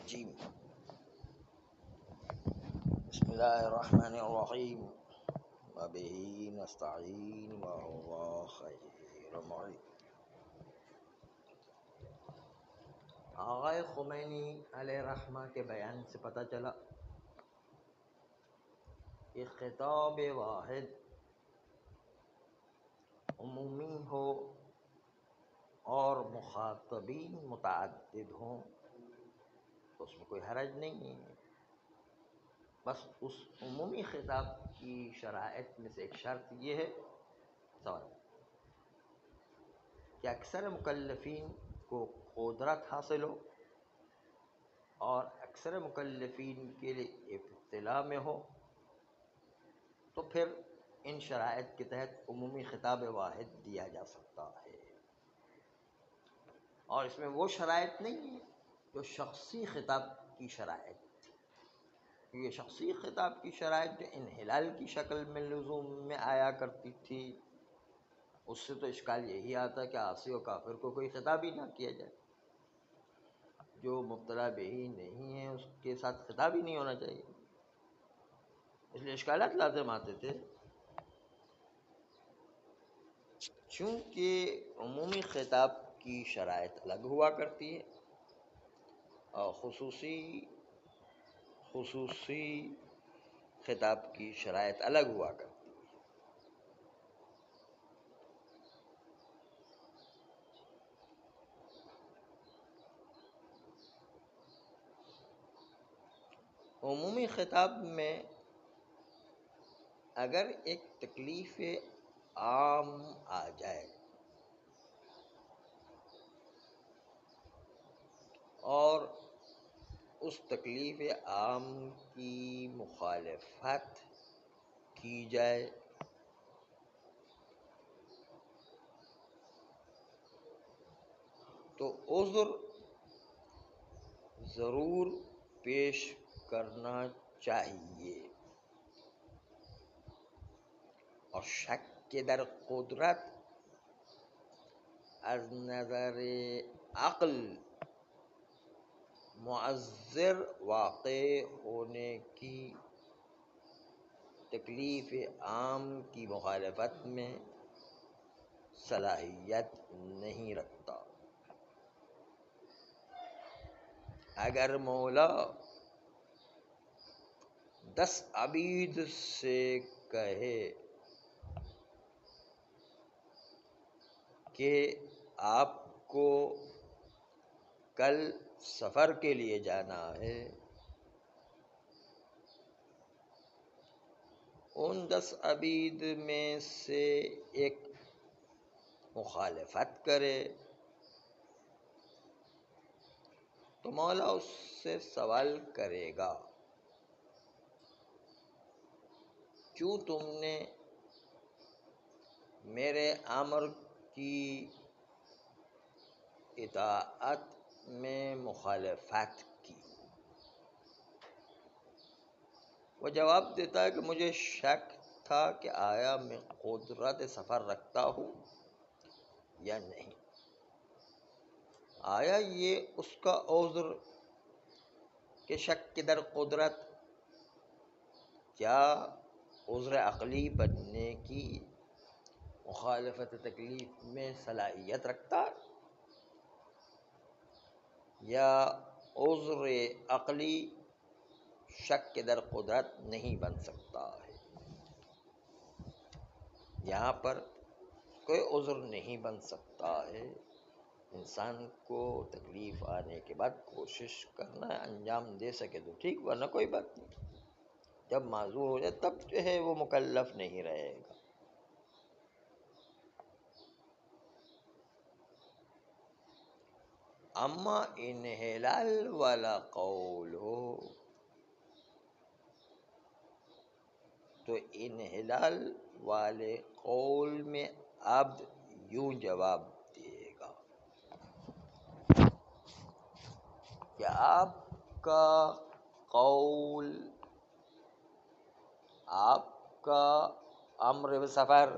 الرجیم بسم اللہ الرحمن الرحیم وبہ نستعین وهو خیر معین۔ آقا خمینی علیہ رحمہ کے بیان سے پتہ چلا کہ خطاب واحد عمومی ہو اور مخاطبین متعدد ہوں تو اس میں کوئی حرج نہیں ہے، بس اس عمومی خطاب کی شرائط میں سے ایک شرط یہ ہے سوال کہ اکثر مکلفین کو قدرت حاصل ہو اور اکثر مکلفین کے لیے ابتلا میں ہو، تو پھر ان شرائط کے تحت عمومی خطاب واحد دیا جا سکتا ہے۔ اور اس میں وہ شرائط نہیں ہے جو شخصی خطاب کی شرائط، یہ شخصی خطاب کی شرائط جو انحلال کی شکل میں لزوم میں آیا کرتی تھی، اس سے تو اشکال یہی آتا کہ عاصی و کافر کو کوئی خطاب ہی نہ کیا جائے، جو مبتلا بہی نہیں ہے اس کے ساتھ خطاب ہی نہیں ہونا چاہیے، اس لیے اشکالات لازم آتے تھے۔ چونکہ عمومی خطاب کی شرائط الگ ہوا کرتی ہے اور خصوصی خطاب کی شرائط الگ ہوا کرتی ہے، عمومی خطاب میں اگر ایک تکلیف عام آ جائے اور اس تکلیف عام کی مخالفت کی جائے تو عذر ضرور پیش کرنا چاہیے، اور شک کے در قدرت از نظر عقل معذر واقع ہونے کی تکلیف عام کی مخالفت میں صلاحیت نہیں رکھتا۔ اگر مولا 10 عبید سے کہے کہ آپ کو کل سفر کے لیے جانا ہے، ان 10 عبید میں سے ایک مخالفت کرے تو مولا اس سے سوال کرے گا کیوں تم نے میرے امر کی اطاعت میں مخالفت کی؟ وہ جواب دیتا ہے کہ مجھے شک تھا کہ آیا میں قدرت سفر رکھتا ہوں یا نہیں۔ آیا یہ اس کا عذر کہ شک کے در قدرت کیا عذر عقلی بننے کی مخالفت تکلیف میں صلاحیت رکھتا ہے، یا عذر عقلی شک کے در قدرت نہیں بن سکتا ہے؟ یہاں پر کوئی عذر نہیں بن سکتا ہے، انسان کو تکلیف آنے کے بعد کوشش کرنا ہے انجام دے سکے تو ٹھیک، ورنہ کوئی بات نہیں، جب معذور ہو جائے تب جو ہے وہ مکلف نہیں رہے گا۔ اما انحلال والا قول ہو تو انحلال والے قول میں عبد یوں جواب دے گا کہ آپ کا قول، آپ کا امر سفر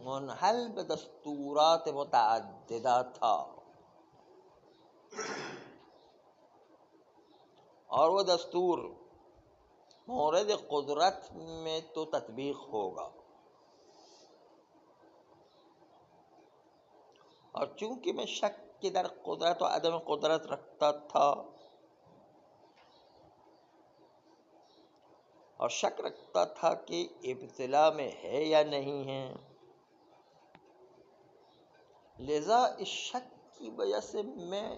منحل بدستورات متعددہ تھا، اور وہ دستور مورد قدرت میں تو تطبیق ہوگا، اور چونکہ میں شک کے در قدرت و عدم قدرت رکھتا تھا اور شک رکھتا تھا کہ ابتلا میں ہے یا نہیں ہے، لذا اس شک کی وجہ سے میں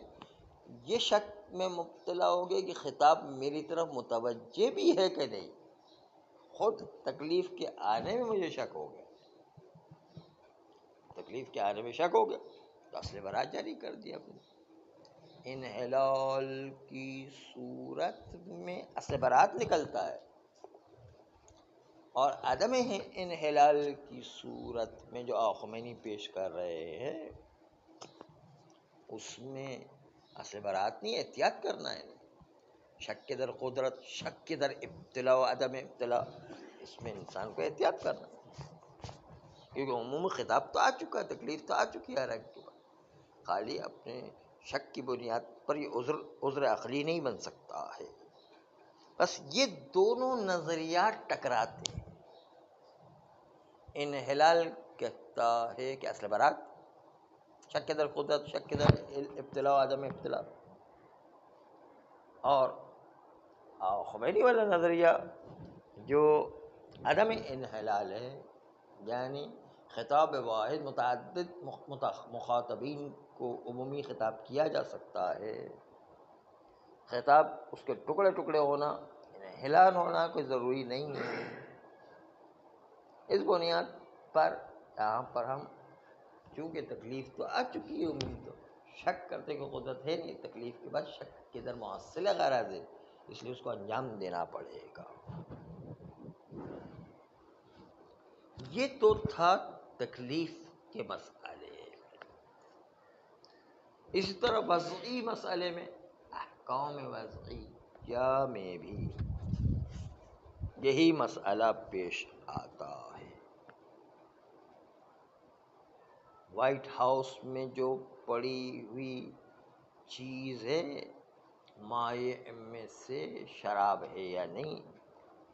یہ شک میں مبتلا ہو گیا کہ خطاب میری طرف متوجہ بھی ہے کہ نہیں۔ خود تکلیف کے آنے میں مجھے شک ہو گیا، تکلیف کے آنے میں شک ہو گیا تو اصل برات جاری کر دیا اپنے۔ انحلال کی صورت میں اصل برات نکلتا ہے، اور عدم انحلال کی صورت میں جو خمینی پیش کر رہے ہیں اس میں اصل برات نہیں، احتیاط کرنا ہے۔ شک کے در قدرت، شک کے در ابتلا و عدم ابتلا، اس میں انسان کو احتیاط کرنا ہے، کیونکہ عمومی خطاب تو آ چکا ہے، تکلیف تو آ چکی ہے ہر ایک کے پاس۔ خالی اپنے شک کی بنیاد پر یہ عذر عقلی نہیں بن سکتا ہے۔ بس یہ دونوں نظریات ٹکراتے ہیں۔ انحلال کہتا ہے کہ اصل برات، شک کے در قدرت، شک کے در ابتلا و عدم ابتلا، اور خمینی والا نظریہ جو عدم انحلال ہے، یعنی خطاب واحد متعدد مخاطبین کو عمومی خطاب کیا جا سکتا ہے، خطاب اس کے ٹکڑے ٹکڑے ہونا، انحلال ہونا کوئی ضروری نہیں ہے۔ اس بنیاد پر یہاں پر ہم چونکہ تکلیف تو آ چکی ہے، امید تو شک کرتے کہ قدرت ہے نہیں، تکلیف کے بعد شک کے در محصل غرض ہے، اس لیے اس کو انجام دینا پڑے گا۔ یہ تو تھا تکلیف کے مسئلے۔ اسی طرح وضعی مسئلے میں، احکام وضعیہ میں بھی یہی مسئلہ پیش آتا ہے۔ وائٹ ہاؤس میں جو پڑی ہوئی چیز ہے مائع میں سے شراب ہے یا نہیں،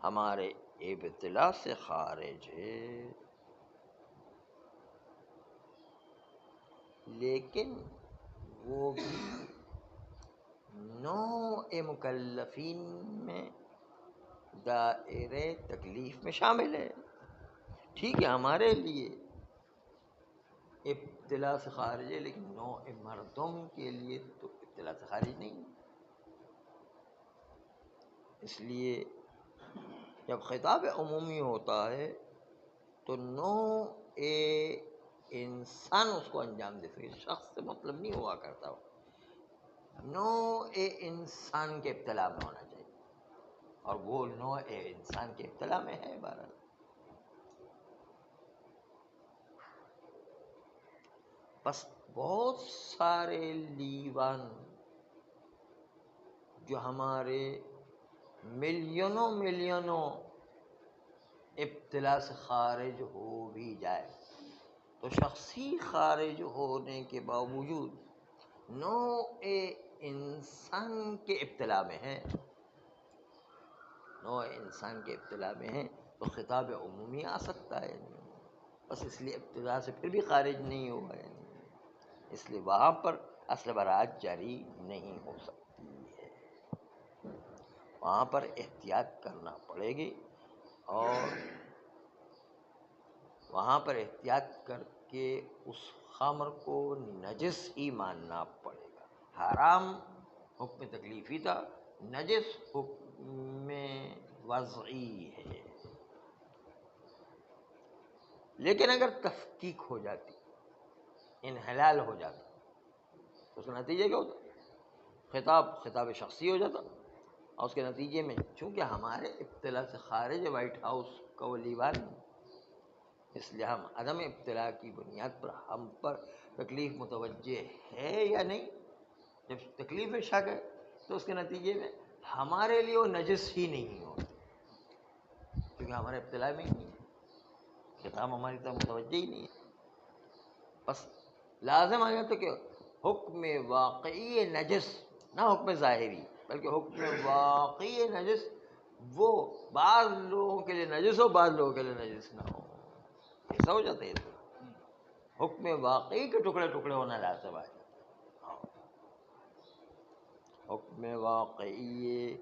ہمارے ابتلا سے خارج ہے، لیکن وہ بھی نوع مکلفین میں دائرے تکلیف میں شامل ہے۔ ٹھیک ہے، ہمارے لیے ابتلا سے خارج ہے، لیکن نوع مردم کے لیے تو ابتلا سے خارج نہیں۔ اس لیے جب خطاب عمومی ہوتا ہے تو نوع انسان اس کو انجام دے سکے، شخص سے مطلب نہیں ہوا کرتا، نوع انسان کے ابتلا میں ہونا چاہیے، اور وہ نوع انسان کے ابتلا میں ہے۔ بہرحال بس بہت سارے لیوان جو ہمارے ملینوں ابتلا سے خارج ہو بھی جائے تو شخصی خارج ہونے کے باوجود نوع انسان کے ابتلا میں ہے، نوع انسان کے ابتلا میں ہے، تو خطاب عمومی آ سکتا ہے، بس اس لیے ابتلا سے پھر بھی خارج نہیں ہوا ہے، اس لیے وہاں پر اصل برات جاری نہیں ہو سکتی ہے، وہاں پر احتیاط کرنا پڑے گی، اور وہاں پر احتیاط کر کے اس خمر کو نجس ہی ماننا پڑے گا۔ حرام حکم تکلیفی تھا، نجس حکم وضعی ہے، لیکن اگر تفکیک ہو جاتی، انحلال ہو جاتا تو اس کا نتیجہ کیا ہوتا؟ خطاب شخصی ہو جاتا، اور اس کے نتیجے میں چونکہ ہمارے ابتلا سے خارج ہے وائٹ ہاؤس کا وہ لیوان، اس لیے ہم عدم ابتلا کی بنیاد پر ہم پر تکلیف متوجہ ہے یا نہیں، جب تکلیف میں شک ہے تو اس کے نتیجے میں ہمارے لیے وہ نجس ہی نہیں ہوتی، کیونکہ ہمارے ابتلا میں ہی نہیں ہے، خطاب ہماری طرف متوجہ ہی نہیں ہے۔ بس لازم آ جاتا کہ حکم واقعی نجس، نہ حکم ظاہری، بلکہ حکم واقعی نجس وہ بعض لوگوں کے لیے نجس ہو، بعض لوگوں کے لیے نجس نہ ہو، ایسا ہو جاتا ہے۔ حکم واقعی کے ٹکڑے ٹکڑے ہونا لازم ہے۔ حکم واقعی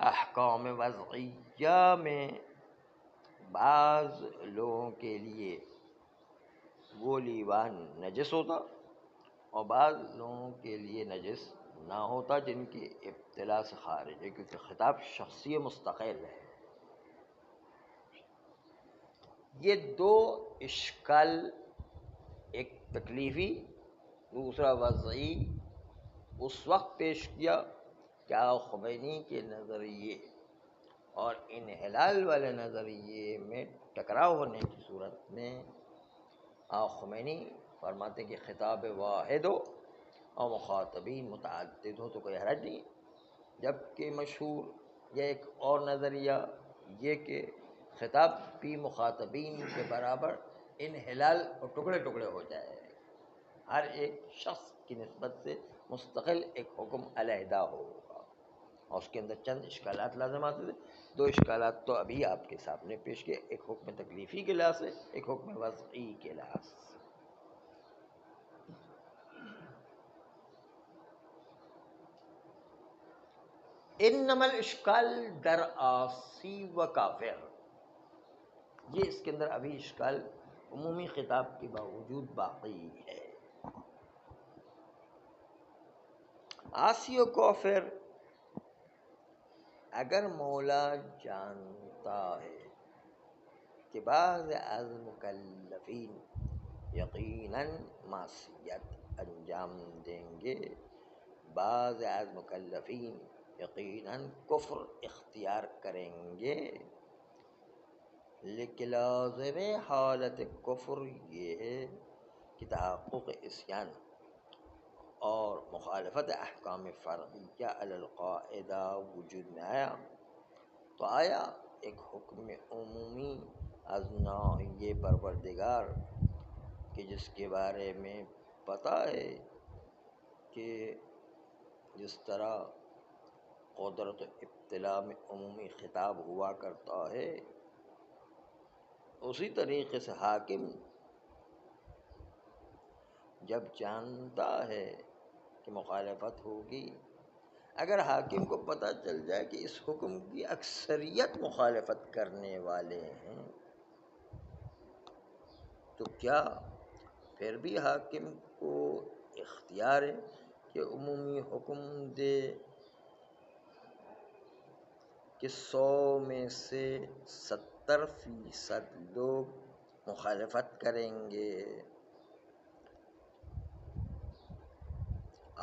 احکام وضعیہ میں بعض لوگوں کے لیے وہ لیوان نجس ہوتا اور بعض لوگوں کے لیے نجس نہ ہوتا جن کی ابتلا سے خارج ہے، کیونکہ خطاب شخصی مستقل ہے۔ یہ دو اشکال، ایک تکلیفی دوسرا وضعی، اس وقت پیش کیا کہ خمینی کے نظریے اور انحلال والے نظریے میں ٹکراؤ ہونے کی صورت میں خمینی فرماتے کہ خطاب واحد ہو اور مخاطبین متعدد ہو تو کوئی حرج نہیں، جبکہ مشہور یا ایک اور نظریہ یہ کہ خطاب بھی مخاطبین کے برابر انحلال اور ٹکڑے ٹکڑے ہو جائے، ہر ایک شخص کی نسبت سے مستقل ایک حکم علیحدہ ہوگا، اور اس کے اندر چند اشکالات لازم آتے تھے۔ دو اشکالات تو ابھی آپ کے سامنے پیش کیے، ایک حکم تکلیفی کے لحاظ سے، ایک حکم وضعی کے لحاظ سے۔ انما الاشکال در عاصی و کافر، یہ اس کے اندر ابھی اشکال عمومی خطاب کے باوجود باقی ہے۔ عاصی و کافر اگر مولا جانتا ہے کہ بعض از مکلفین یقیناً معصیت انجام دیں گے، بعض از مکلفین یقیناً کفر اختیار کریں گے، لیکن لازم حالت کفر یہ ہے کہ تحقق عصیان اور مخالفت احکام فرعیہ علی القاعدہ وجود میں آیا تو آیا ایک حکم عمومی از ناحیہ پروردگار کہ جس کے بارے میں پتہ ہے کہ جس طرح قدرت ابتلا میں عمومی خطاب ہوا کرتا ہے، اسی طریقے سے حاکم جب جانتا ہے کہ مخالفت ہوگی، اگر حاکم کو پتہ چل جائے کہ اس حکم کی اکثریت مخالفت کرنے والے ہیں تو کیا پھر بھی حاکم کو اختیار ہے کہ عمومی حکم دے کہ 100 میں سے 70% لوگ مخالفت کریں گے؟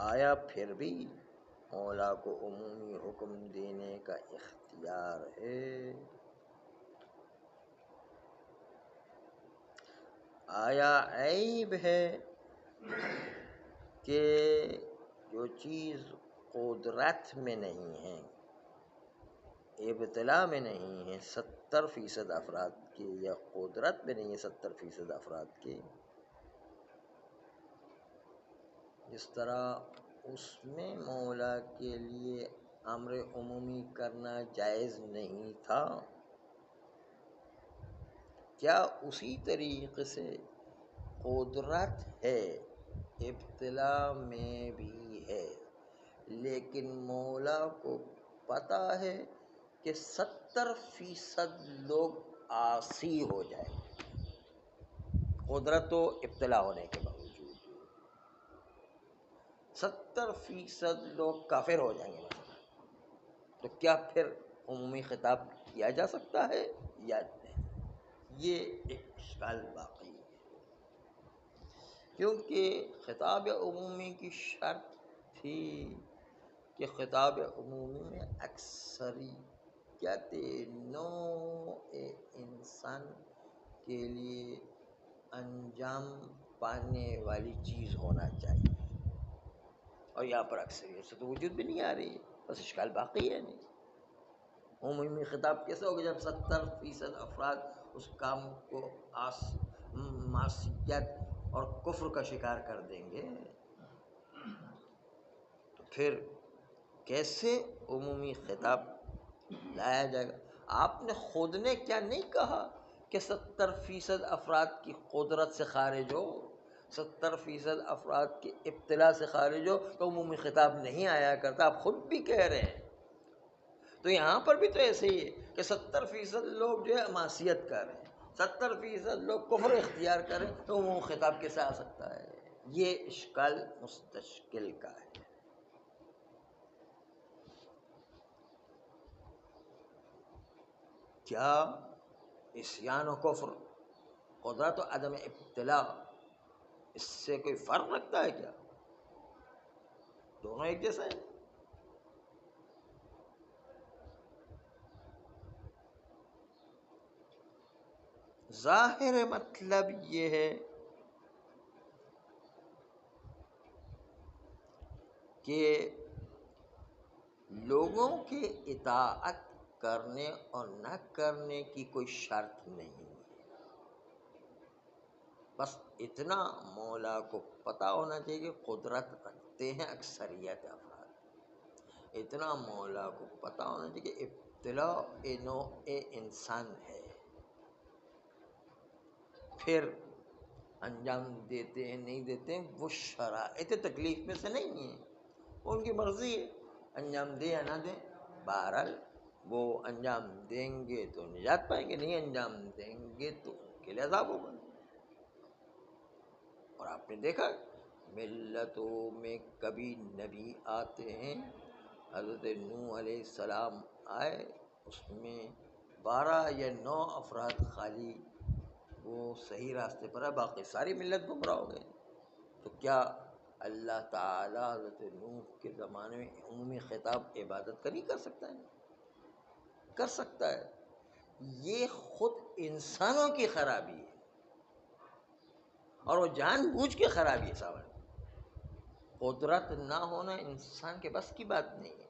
آیا پھر بھی مولا کو عمومی حکم دینے کا اختیار ہے؟ آیا عیب ہے کہ جو چیز قدرت میں نہیں ہے، ابتلا میں نہیں ہے 70% افراد کے، یا قدرت میں نہیں ہے 70% افراد کے، جس طرح اس میں مولا کے لیے امر عمومی کرنا جائز نہیں تھا، کیا اسی طریقے سے قدرت ہے، ابتلا میں بھی ہے، لیکن مولا کو پتہ ہے کہ 70% لوگ عاصی ہو جائیں گے، قدرت و ابتلا ہونے کے باوجود 70% لوگ کافر ہو جائیں گے مثلا، تو کیا پھر عمومی خطاب کیا جا سکتا ہے یا نہیں؟ یہ ایک اشکال باقی ہے، کیونکہ خطاب عمومی کی شرط تھی کہ خطاب عمومی میں اکثریت نوع انسان کے لیے انجام پانے والی چیز ہونا چاہیے، اور یہاں پر اکثریت سے تو وجود بھی نہیں آ رہی ہے، بس اشکال باقی ہے نہیں۔ عمومی خطاب کیسے ہوگا جب 70% افراد اس کام کو معصیت اور کفر کا شکار کر دیں گے؟ تو پھر کیسے عمومی خطاب لایا جائے گا؟ آپ نے خود نے کیا نہیں کہا کہ 70% افراد کی قدرت سے خارج ہو، 70% افراد کی ابتلا سے خارج ہو تو عمومی خطاب نہیں آیا کرتا، آپ خود بھی کہہ رہے ہیں۔ تو یہاں پر بھی تو ایسے ہی ہے کہ 70% لوگ جو ہے معصیت کر رہے ہیں، 70% لوگ کفر اختیار کریں تو عمومی خطاب کیسے آ سکتا ہے؟ یہ اشکال مستشکل کا ہے۔ کیا عصیان و کفر، قدرت و عدم ابتلا، اس سے کوئی فرق رکھتا ہے کیا؟ دونوں ایک جیسا ہے۔ ظاہر مطلب یہ ہے کہ لوگوں کے اطاعت کرنے اور نہ کرنے کی کوئی شرط نہیں، بس اتنا مولا کو پتہ ہونا چاہیے کہ قدرت رکھتے ہیں اکثریت افراد، اتنا مولا کو پتہ ہونا چاہیے کہ ابتلا نوع انسان ہے، پھر انجام دیتے ہیں نہیں دیتے ہیں وہ شرائط تکلیف میں سے نہیں ہیں، ان کی مرضی ہے انجام دے یا نہ دیں، بہرحال وہ انجام دیں گے تو نجات پائیں گے، نہیں انجام دیں گے تو ان کے لیے عذاب ہوگا۔ اور آپ نے دیکھا ملتوں میں کبھی نبی آتے ہیں، حضرت نوح علیہ السلام آئے، اس میں 12 یا 9 افراد خالی وہ صحیح راستے پر ہے، باقی ساری ملت گمراہ ہو گئے۔ تو کیا اللہ تعالیٰ حضرت نوح کے زمانے میں عمومی خطاب عبادت کا نہیں کر سکتا ہے؟ کر سکتا ہے۔ یہ خود انسانوں کی خرابی ہے، اور وہ جان بوجھ کے خرابی ہے سوال۔ قدرت نہ ہونا انسان کے بس کی بات نہیں ہے،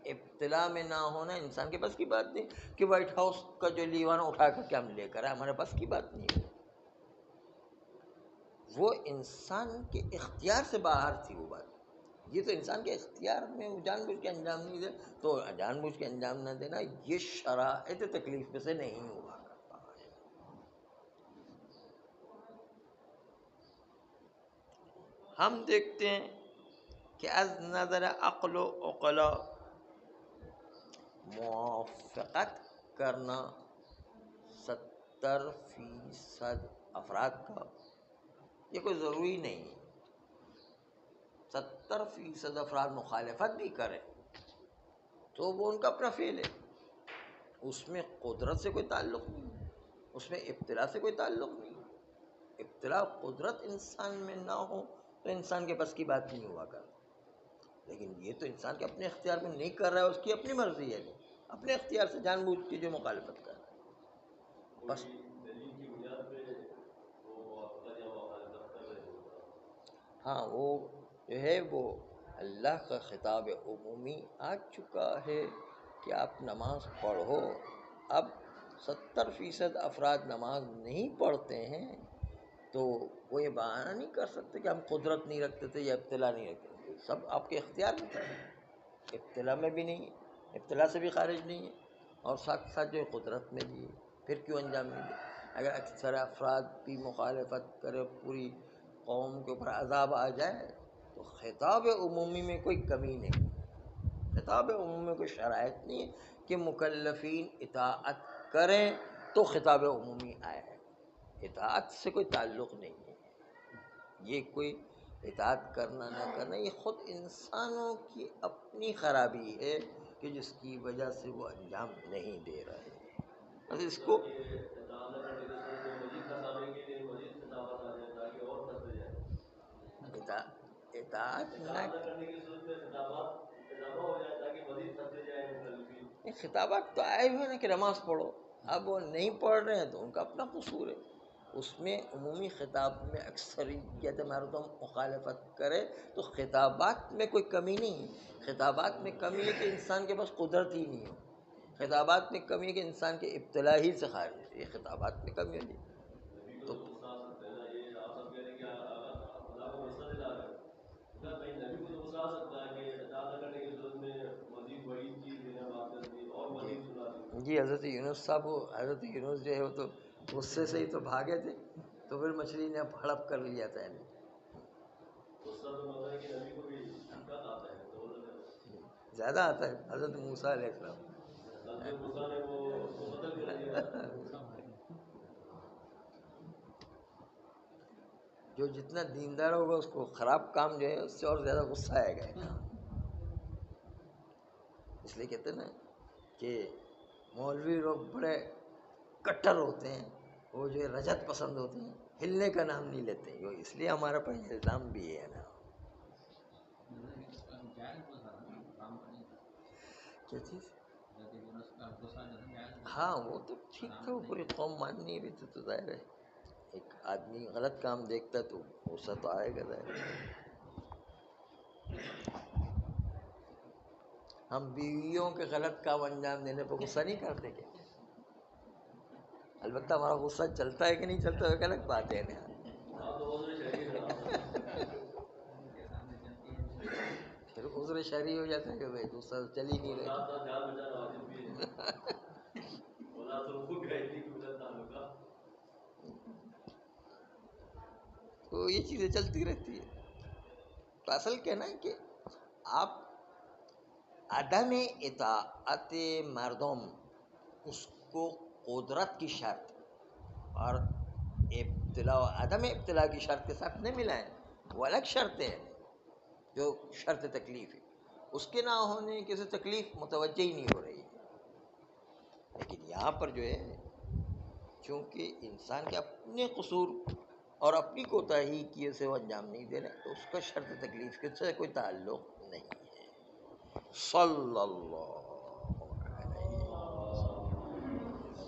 ابتلا میں نہ ہونا انسان کے بس کی بات نہیں کہ وائٹ ہاؤس کا جو لیوان اٹھا کر کے ہم لے کر آئے، ہمارے بس کی بات نہیں ہے، وہ انسان کے اختیار سے باہر تھی وہ بات۔ یہ تو انسان کے اختیار میں وہ جان بوجھ کے انجام نہیں دے تو جان بوجھ کے انجام نہ دینا یہ شرائط تکلیف میں سے نہیں ہوا کرتا ہے۔ ہم دیکھتے ہیں کہ از نظر عقل و عقلا موافقت کرنا 70% افراد کا یہ کوئی ضروری نہیں ہے۔ 70% افراد مخالفت بھی کریں تو وہ ان کا اپنا فعل ہے، اس میں قدرت سے کوئی تعلق نہیں، اس میں ابتلا سے کوئی تعلق نہیں۔ ابتلا قدرت انسان میں نہ ہو تو انسان کے بس کی بات نہیں ہوا کرتی، لیکن یہ تو انسان کے اپنے اختیار میں نہیں کر رہا ہے، اس کی اپنی مرضی ہے، اپنے اختیار سے جان بوجھ کے جو مخالفت کر رہا ہے بس۔ ہاں وہ جو ہے وہ اللہ کا خطاب عمومی آ چکا ہے کہ آپ نماز پڑھو۔ اب 70% افراد نماز نہیں پڑھتے ہیں تو وہ یہ بہانہ نہیں کر سکتے کہ ہم قدرت نہیں رکھتے تھے یا ابتلا نہیں رکھتے تھے، سب آپ کے اختیار میں تھا، ابتلا میں بھی نہیں ہے، ابتلا سے بھی خارج نہیں ہے، اور ساتھ ساتھ جو قدرت میں بھی ہے، پھر کیوں انجام نہیں دے؟ اگر اکثر افراد بھی مخالفت کرے، پوری قوم کے اوپر عذاب آ جائے تو خطاب عمومی میں کوئی کمی نہیں، خطاب عمومی میں کوئی شرائط نہیں ہے کہ مکلفین اطاعت کریں تو خطاب عمومی آئے، اطاعت سے کوئی تعلق نہیں ہے، یہ کوئی اطاعت کرنا نہ کرنا یہ خود انسانوں کی اپنی خرابی ہے کہ جس کی وجہ سے وہ انجام نہیں دے رہے۔ بس اس کو اطاعت نہ خطابات تو آئے ہوئے نا کہ نماز پڑھو، اب وہ نہیں پڑھ رہے ہیں تو ان کا اپنا قصور ہے، اس میں عمومی خطاب میں اکثریت مردم مخالفت کرے تو خطابات میں کوئی کمی نہیں، خطابات میں کمی ہے کہ انسان کے پاس قدرت ہی نہیں ہو، خطابات میں کمی ہے کہ انسان کے ابتلا ہی سے خارج ہے، یہ خطابات میں کمی ہوتی تو جی حضرت یونس صاحب، وہ حضرت یونس جو ہے وہ تو غصے سے ہی تو بھاگے تھے، تو پھر مچھلی نے ہڑپ کر لیا تھا انہیں۔ زیادہ آتا ہے حضرت موسیٰ علیہ السلام۔ جو جتنا دیندار ہوگا اس کو خراب کام جو ہے اس سے اور زیادہ غصہ آئے گا۔ اس لیے کہتے ہیں نا کہ مولوی لوگ بڑے کٹر ہوتے ہیں، وہ جو ہے رجت پسند ہوتے ہیں، ہلنے کا نام نہیں لیتے ہیں، اس لیے ہمارا پاس الزام بھی ہے نا۔ کیا چیز؟ ہاں وہ تو ٹھیک تھا، وہ پوری قوم مان نہیں رہی تھی، تو ظاہر ہے ایک آدمی غلط کام دیکھتا تو غصہ تو آئے گا ظاہر ہے۔ ہم بیویوں کے غلط کام انجام دینے پہ غصہ نہیں کرتے کیا؟ البتہ ہمارا غصہ چلتا ہے کہ نہیں چلتا ہے ایک الگ بات ہے نا۔ پھر عذر شرعی ہو جاتا ہے کہ بھائی غصہ چل ہی نہیں رہا۔ تو یہ چیزیں چلتی رہتی ہے۔ تو اصل کہنا ہے کہ آپ عدم اطاعت مردم اس کو قدرت کی شرط اور ابتلا و عدم ابتلا کی شرط کے ساتھ نہیں ملائیں، وہ الگ شرط ہے جو شرط تکلیف ہے، اس کے نہ ہونے کی سے تکلیف متوجہ ہی نہیں ہو رہی ہے۔ لیکن یہاں پر جو ہے چونکہ انسان کے اپنے قصور اور اپنی کوتاہی کی سے وہ انجام نہیں دے رہے، تو اس کا شرط تکلیف کے سے کوئی تعلق نہیں ہے۔ صلی اللہ